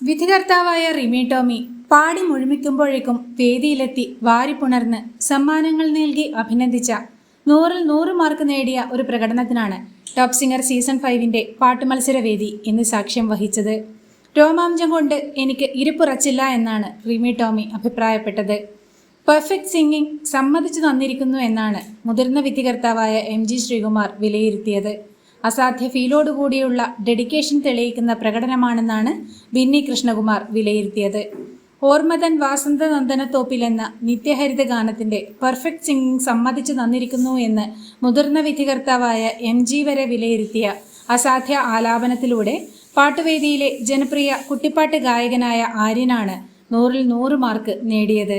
വിധികർത്താവായ റിമി ടോമി പാടി മുഴുമിക്കുമ്പോഴേക്കും വേദിയിലെത്തി വാരിപ്പുണർന്ന് സമ്മാനങ്ങൾ നൽകി അഭിനന്ദിച്ച 100-ൽ 100 മാർക്ക് നേടിയ ഒരു പ്രകടനത്തിനാണ് ടോപ്പ് സിംഗർ സീസൺ 5-ന്റെ പാട്ടുമത്സരവേദി ഇന്ന് സാക്ഷ്യം വഹിച്ചത്. രോമാഞ്ചം കൊണ്ട് എനിക്ക് ഇരിപ്പുറച്ചില്ല എന്നാണ് റിമി ടോമി അഭിപ്രായപ്പെട്ടത്. പെർഫെക്റ്റ് സിംഗിങ് സമ്മതിച്ചു തന്നിരിക്കുന്നു എന്നാണ് മുതിർന്ന വിധികർത്താവായ MG ശ്രീകുമാർ വിലയിരുത്തിയത്. അസാധ്യ ഫീലോടുകൂടിയുള്ള ഡെഡിക്കേഷൻ തെളിയിക്കുന്ന പ്രകടനമാണെന്നാണ് ബിന്നി കൃഷ്ണകുമാർ വിലയിരുത്തിയത്. ഓർമ്മതൻ വാസന്തനന്ദനത്തോപ്പിൽ എന്ന നിത്യഹരിത ഗാനത്തിന്റെ പെർഫെക്റ്റ് സിംഗിങ് സമ്മതിച്ചു തന്നിരിക്കുന്നു എന്ന് മുതിർന്ന വിധികർത്താവായ MG വരെ വിലയിരുത്തിയ അസാധ്യ ആലാപനത്തിലൂടെ പാട്ടുവേദിയിലെ ജനപ്രിയ കുട്ടിപ്പാട്ട് ഗായകനായ ആര്യനാണ് 100-ൽ 100 മാർക്ക് നേടിയത്.